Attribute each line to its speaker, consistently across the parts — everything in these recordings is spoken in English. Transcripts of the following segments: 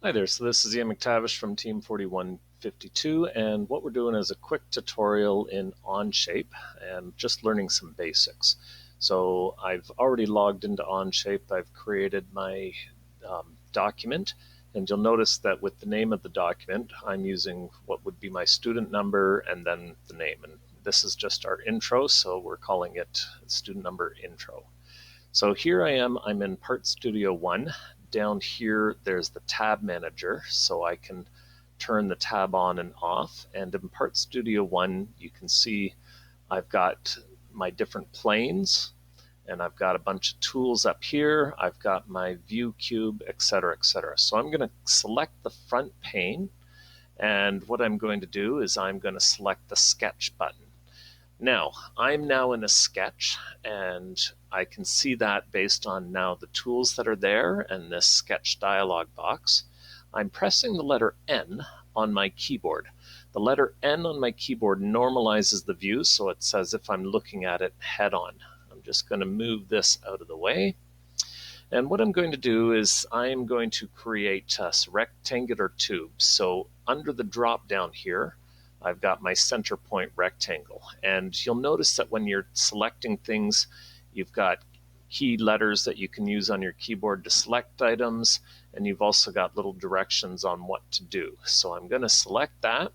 Speaker 1: Hi there, so this is Ian McTavish from Team 4152, and what we're doing is a quick tutorial in Onshape and just learning some basics. So I've already logged into Onshape, I've created my document, and you'll notice that with the name of the document, I'm using what would be my student number and then the name. And this is just our intro, so we're calling it student number intro. So here I am, I'm in Part Studio One. Down here, there's the tab manager, so I can turn the tab on and off. And in Part Studio One, you can see I've got my different planes, and I've got a bunch of tools up here. I've got my view cube, etc., etc. So I'm going to select the front pane, and what I'm going to do is I'm going to select the sketch button. Now, I'm now in a sketch, and I can see that based on now the tools that are there and this sketch dialog box. I'm pressing the letter N on my keyboard. The letter N on my keyboard normalizes the view, so it's as if I'm looking at it head on. I'm just going to move this out of the way. And what I'm going to do is I'm going to create a rectangular tube. So under the drop down here, I've got my center point rectangle. And you'll notice that when you're selecting things, you've got key letters that you can use on your keyboard to select items, and you've also got little directions on what to do. So I'm going to select that.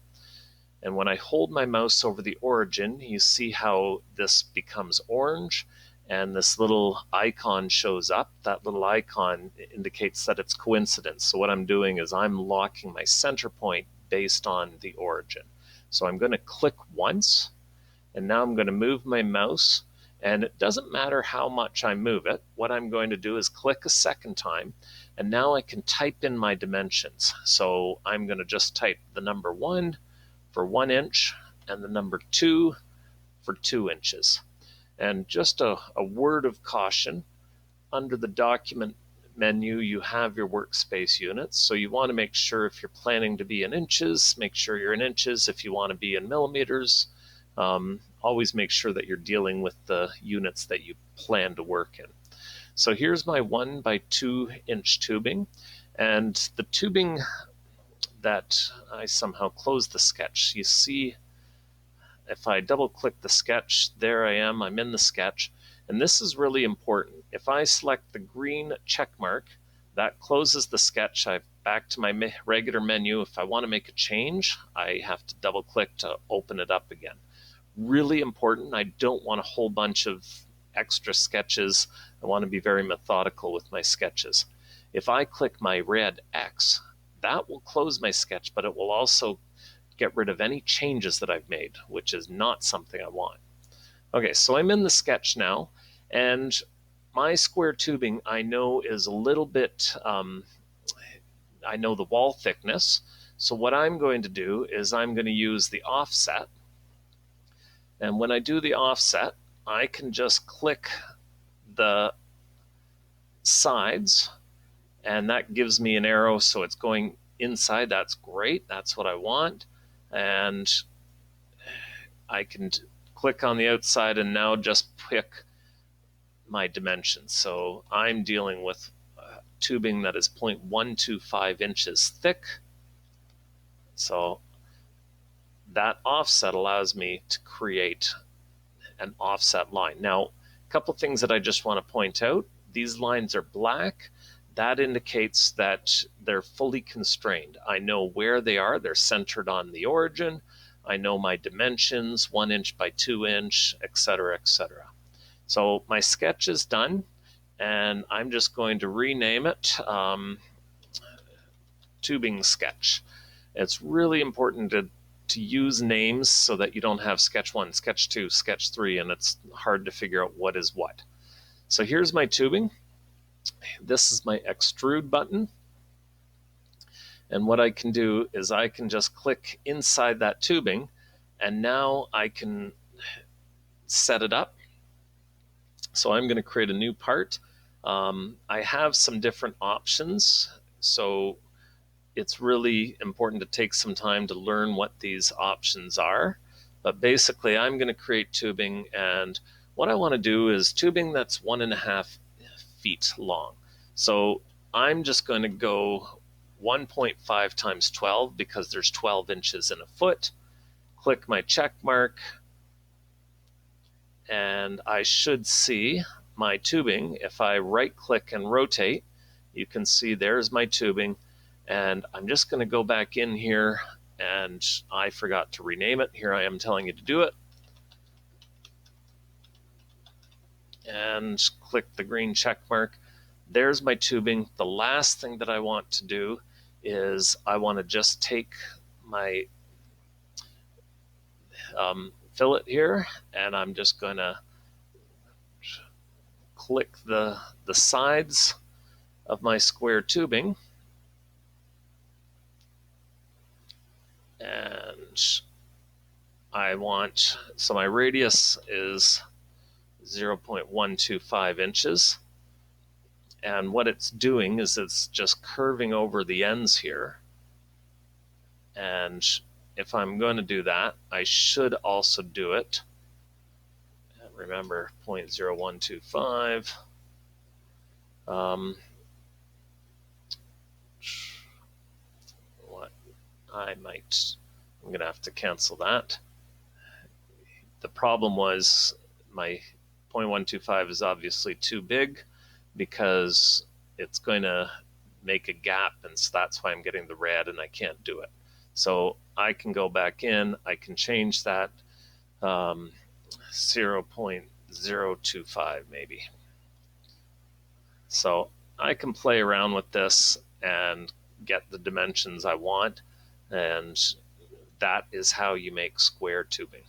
Speaker 1: And when I hold my mouse over the origin, you see how this becomes orange and this little icon shows up. That little icon indicates that it's coincidence. So what I'm doing is I'm locking my center point based on the origin. So I'm going to click once, and now I'm going to move my mouse, and it doesn't matter how much I move it. What I'm going to do is click a second time, and now I can type in my dimensions. So I'm going to just type the number 1 for 1 inch and the number 2 for 2 inches. And just a word of caution, under the document menu, you have your workspace units. So you want to make sure if you're planning to be in inches, make sure you're in inches. If you want to be in millimeters, always make sure that you're dealing with the units that you plan to work in. So here's my 1 by 2 inch tubing, and the tubing that I somehow closed the sketch. You see, if I double click the sketch, there I am, I'm in the sketch. And this is really important. If I select the green check mark, that closes the sketch. I'm back to my regular menu. If I want to make a change, I have to double click to open it up again. Really important. I don't want a whole bunch of extra sketches. I want to be very methodical with my sketches. If I click my red X, that will close my sketch, but it will also get rid of any changes that I've made, which is not something I want. Okay, so I'm in the sketch now, and my square tubing I know is a little bit, I know the wall thickness, so what I'm going to do is I'm going to use the offset, and when I do the offset, I can just click the sides, and that gives me an arrow, so it's going inside. That's great, that's what I want. And I can click on the outside and now just pick my dimensions. So I'm dealing with tubing that is 0.125 inches thick. So that offset allows me to create an offset line. Now, a couple things that I just want to point out. These lines are black. That indicates that they're fully constrained. I know where they are. They're centered on the origin. I know my dimensions, 1 inch by 2 inch, etc., etc. So my sketch is done, and I'm just going to rename it tubing sketch. It's really important to use names so that you don't have sketch 1, sketch 2, sketch 3, and it's hard to figure out what is what. So here's my tubing. This is my extrude button. And what I can do is I can just click inside that tubing, and now I can set it up. So I'm going to create a new part. I have some different options, so it's really important to take some time to learn what these options are. But basically, I'm going to create tubing, and what I want to do is tubing that's 1.5 feet long. So I'm just going to go 1.5 times 12 because there's 12 inches in a foot. Click my check mark, and I should see my tubing. If I right click and rotate, you can see there's my tubing. And I'm just going to go back in here, and I forgot to rename it. Here I am telling you to do it. And click the green check mark. There's my tubing. The last thing that I want to do is I want to just take my fillet here, and I'm just going to click the sides of my square tubing, and I want, so my radius is 0.125 inches, and what it's doing is it's just curving over the ends here. And if I'm going to do that, I should also do it, and remember 0.0125. What I'm going to have to cancel that. The problem was my 0.125 is obviously too big because it's going to make a gap, and so that's why I'm getting the red and I can't do it. So I can go back in, I can change that 0.025 maybe. So I can play around with this and get the dimensions I want, and that is how you make square tubing.